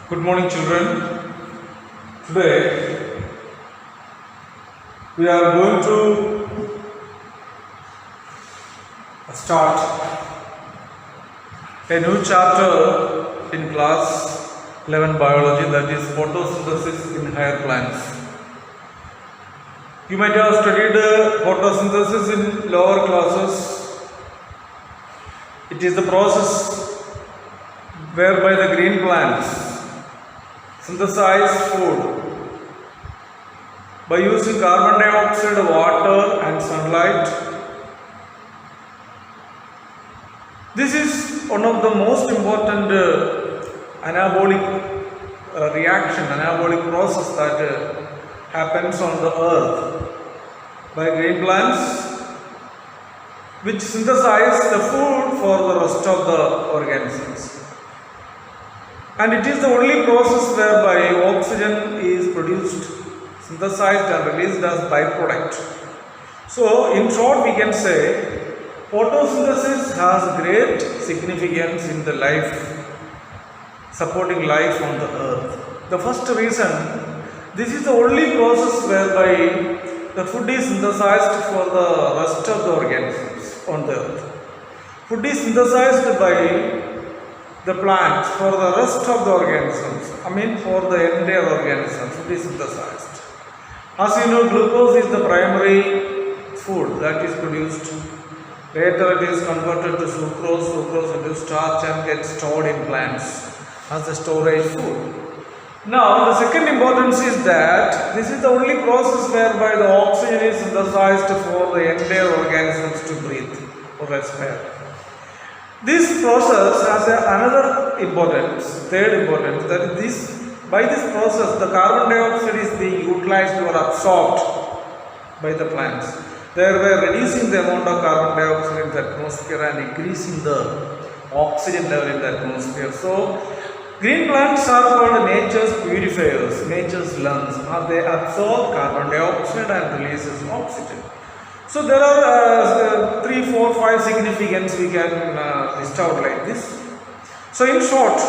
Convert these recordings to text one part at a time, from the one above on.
Good morning, children. Today we are going to start a new chapter in class 11 biology, that is photosynthesis in higher plants. You might have studied photosynthesis in lower classes. It is the process whereby the green plants synthesize food by using carbon dioxide, water and sunlight. This is one of the most important anabolic process that happens on the earth by green plants, which synthesize the food for the rest of the organisms. And it is the only process whereby oxygen is produced, synthesized and released as byproduct. So in short, we can say photosynthesis has great significance in the life, supporting life on the earth. The first reason, this is the only process whereby the food is synthesized for the rest of the organisms on the earth. Food is synthesized by the plants for the rest of the organisms, for the entire organisms, it is synthesized. As you know, glucose is the primary food that is produced. Later it is converted to sucrose into starch and gets stored in plants as the storage food. Now, the second importance is that this is the only process whereby the oxygen is synthesized for the entire organisms to breathe or respire. This process has another importance, third importance, that is by this process the carbon dioxide is being utilized or absorbed by the plants, thereby reducing the amount of carbon dioxide in the atmosphere and increasing the oxygen level in the atmosphere. So, green plants are called nature's purifiers, nature's lungs, they absorb carbon dioxide and releases oxygen. So there are 3, 4, 5 significance we can list out like this. So in short,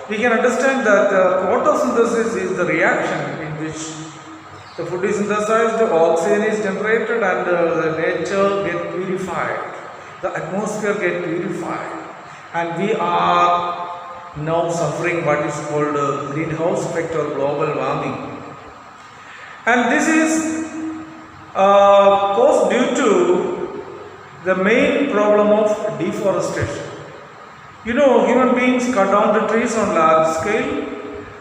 we can understand that photosynthesis is the reaction in which the food is synthesized, the oxygen is generated and the nature get purified, the atmosphere get purified, and we are now suffering what is called greenhouse effect or global warming. And this is caused due to the main problem of deforestation. You know, human beings cut down the trees on large scale.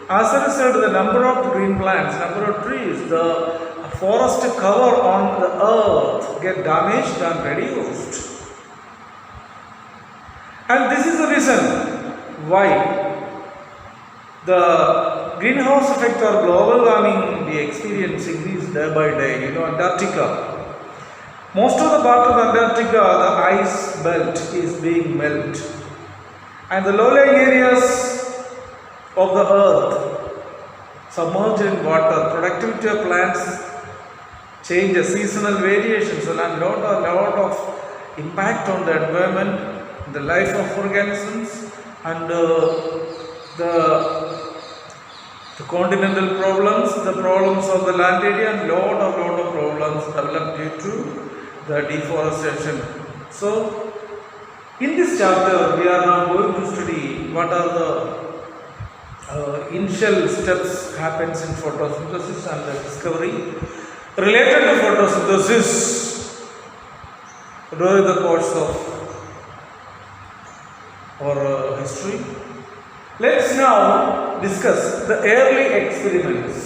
As a result, the number of green plants, number of trees, the forest cover on the earth get damaged and reduced. And this is the reason why the greenhouse effect or global warming we experience increase day by day. You know, Antarctica. Most of the part of Antarctica, the ice belt is being melted. And the low-lying areas of the earth submerged in water. Productivity of plants changes, seasonal variations, and a lot of impact on the environment, the life of organisms, and the continental problems, the problems of the land area, and lot of problems developed due to the deforestation. So, in this chapter, we are now going to study what are the initial steps happens in photosynthesis and the discovery related to photosynthesis during the course of our history. Let's now discuss the early experiments.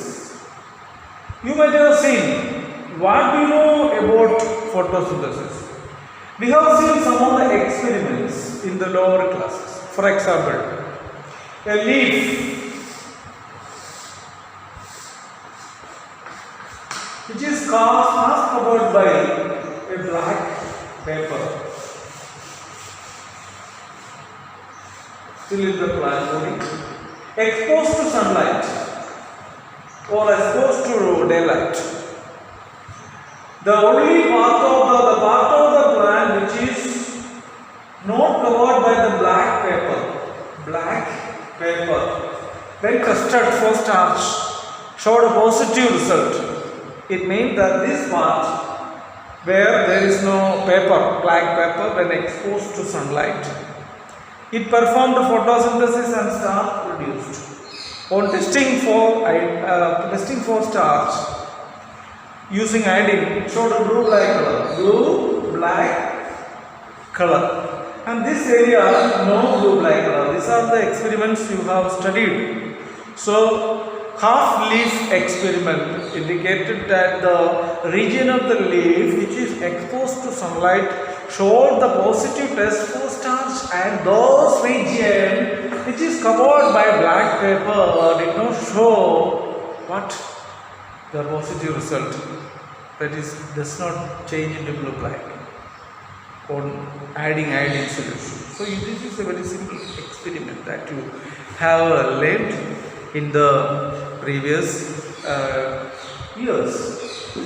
You might have seen, what do you know about photosynthesis? We have seen some of the experiments in the lower classes. For example, a leaf which is covered by a black paper. Still in the plant body, exposed to sunlight or exposed to daylight. The only part of the plant which is not covered by the black paper, when tested for starch, showed a positive result. It means that this part where there is no paper, black paper, when exposed to sunlight, it performed photosynthesis and starch produced. On testing for starch using iodine, it showed a blue-black color. And this area, no blue-black color. These are the experiments you have studied. So, half-leaf experiment indicated that the region of the leaf which is exposed to sunlight showed the positive test for starch, and those region which is covered by black paper did not show what the positive result, that is does not change into blue-black on adding iodine solution. So this is a very simple experiment that you have learned in the previous years.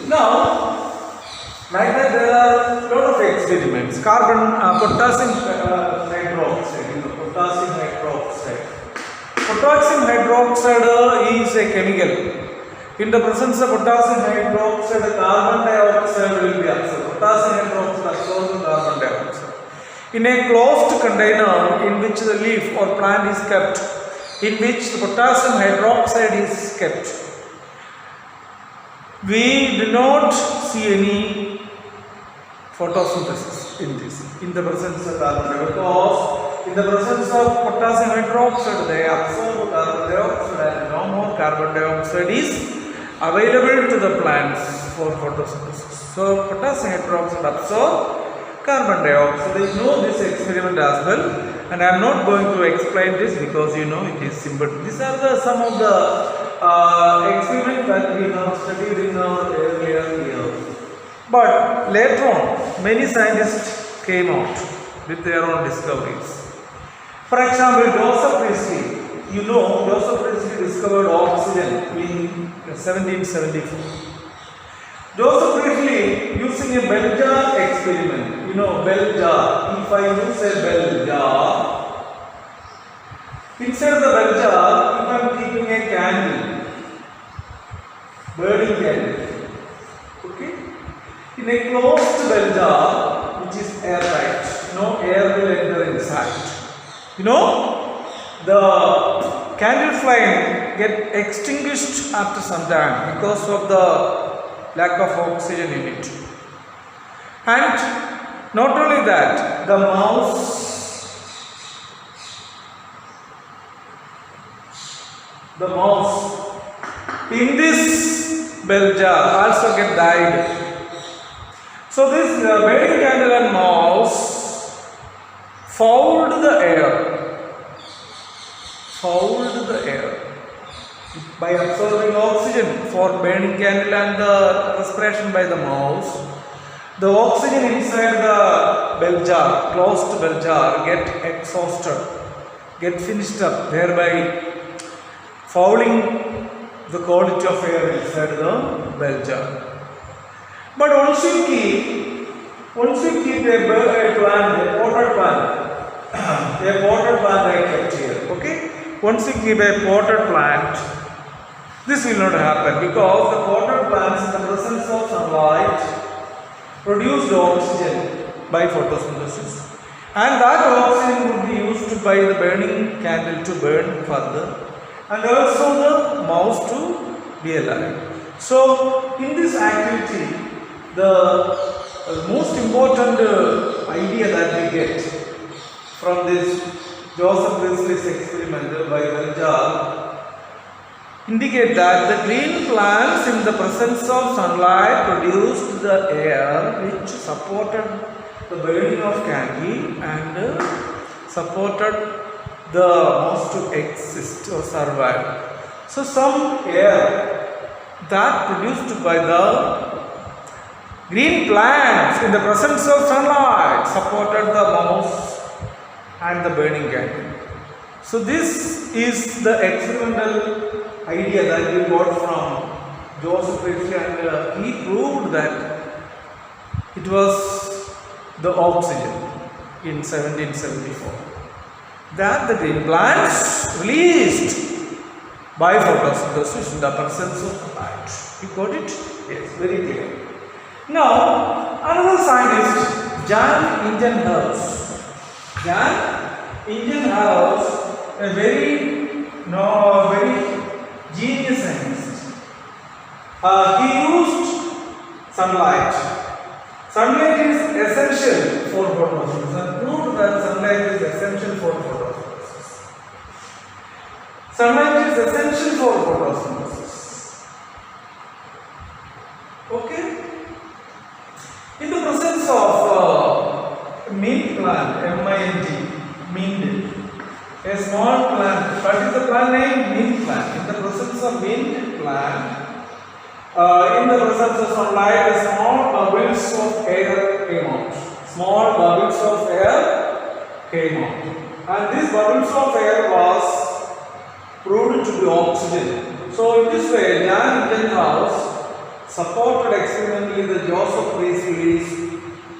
Now, like that, there are a lot of experiments. Potassium hydroxide. Potassium hydroxide is a chemical. In the presence of potassium hydroxide, carbon dioxide will be absorbed. Potassium hydroxide absorbs carbon dioxide. In a closed container in which the leaf or plant is kept, in which the potassium hydroxide is kept, we do not see any photosynthesis in the presence of carbon dioxide, because in the presence of potassium hydroxide they absorb carbon dioxide and no more carbon dioxide is available to the plants for photosynthesis. So potassium hydroxide absorbs carbon dioxide. You know this experiment as well, and I am not going to explain this because you know it is simple. These are some of the experiments that we have studied in our earlier years. But later on, many scientists came out with their own discoveries. For example, Joseph Priestley. You know, Joseph Priestley discovered oxygen in 1774. Joseph Priestley, using a bell jar experiment, you know, bell jar. If I use a bell jar, inside the bell jar, if I am keeping a candle, burning candle, okay, in a closed bell jar, which is airtight, no air will enter inside. You know, the candle flame get extinguished after some time because of the lack of oxygen in it. And not only that, the mouse in this bell jar also get died. So this burning candle and mouse fouled the air by absorbing oxygen for burning candle and the respiration by the mouse. The oxygen inside the bell jar, closed bell jar, get exhausted, get finished up, thereby fouling the quality of air inside the bell jar. But once you keep a potted plant I kept here, okay? Once you keep a potted plant, this will not happen because the potted plants in the presence of sunlight produce oxygen by photosynthesis, and that oxygen would be used by the burning candle to burn further, and also the mouse to be alive. So in this activity, the most important idea that we get from this Joseph Priestley's experiment by bell jar indicate that the green plants in the presence of sunlight produced the air which supported the burning of candle and supported the mouse to exist or survive. So some air that produced by the green plants in the presence of sunlight supported the mouse and the burning candle. So this is the experimental idea that we got from Joseph Priestley, and he proved that it was the oxygen in 1774 that the green plants released by photosynthesis in the presence of light. You got it? Yes, very clear. Now, another scientist, Jan Ingenhousz. Jan Ingenhousz, a very genius scientist. He used sunlight. Sunlight is essential for photosynthesis and proved that sunlight is essential for photosynthesis. Sunlight is essential for photosynthesis. Okay? In the presence of mint plant, M-I-N-T, mint, a small plant, what is the plant name? Mint plant. In the presence of mint plant, in the presence of sunlight, the small bubbles of air came out. Small bubbles of air came out. And these bubbles of air was proved to be oxygen. So in this way, Jan Ingenhousz supported experimentally the Joseph Priestley's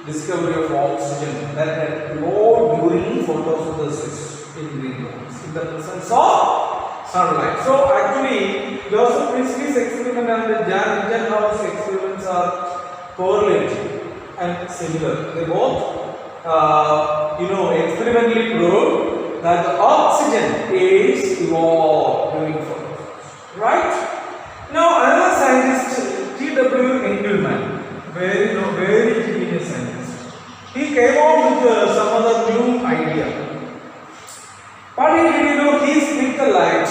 discovery of oxygen that had glowed during photosynthesis in green plants in the presence of sunlight. So actually, Joseph Priestley's experiment and Jan Ingenhousz's experiments are correlated and similar. They both, experimentally prove that the oxygen is evolved during photosynthesis. Right? Now, another scientist, T.W. Engelmann, very genius scientist. He came out with some other new idea. What he did, he split the light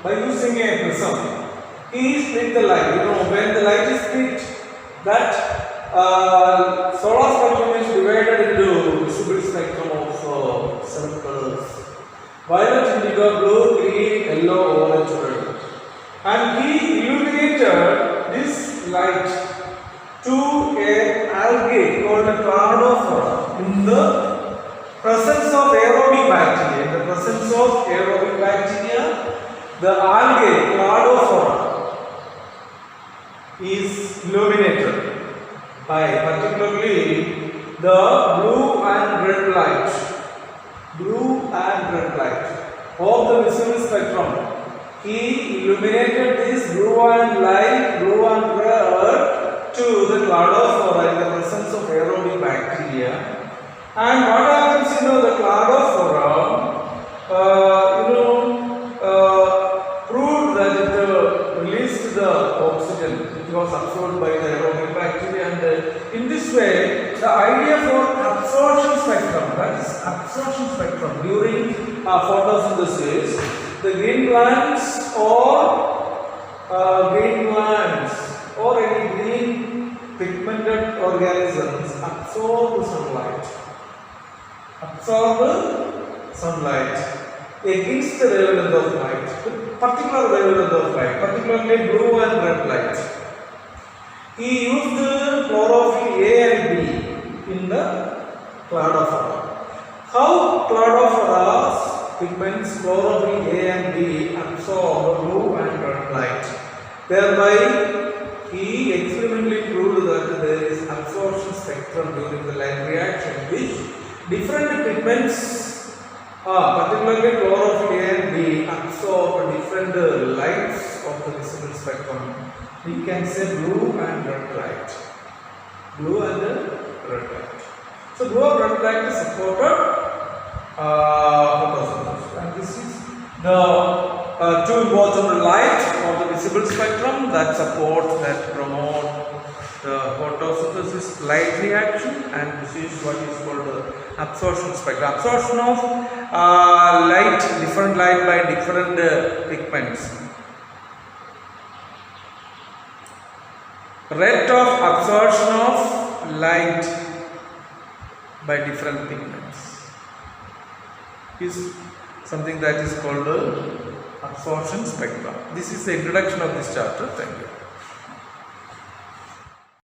by using a prism. He split the light. When the light is split, that solar spectrum is divided into visible spectrum of 7 colors: violet, indigo, blue, green, yellow, orange, red. And he illuminated this light to an algae called a cladophora in the presence of aerobic bacteria. In the presence of aerobic bacteria, the algae cladophora is illuminated by particularly the blue and red light. Blue and red light of the visible spectrum. He illuminated this blue and red to the cladophora in the presence of aerobic bacteria. And what happens, the cladophora, proved that it released the oxygen. It was absorbed by the aerobic bacteria, and in this way, the idea for absorption spectrum, that is absorption spectrum during photosynthesis, the green plants or any green pigmented organisms absorb sunlight against the wavelength of light, with particular wavelength of light, particularly blue and red light. He used chlorophyll A and B in the cladophora. How cladophoras pigments chlorophyll A and B absorb blue and red light. Thereby, he experimentally proved that there is absorption spectrum during the light reaction, which different pigments, particularly chlorophyll A and B, absorb different lights of the visible spectrum. We can say blue and red light. Blue and red light. So, blue and red light is supported photosynthesis, and this is the two important light of the visible spectrum that support, that promote the photosynthesis light reaction, and this is what is called the absorption spectrum. Absorption of light, different light by different pigments. Rate of absorption of light by different pigments is something that is called absorption spectrum. This is the introduction of this chapter. Thank you.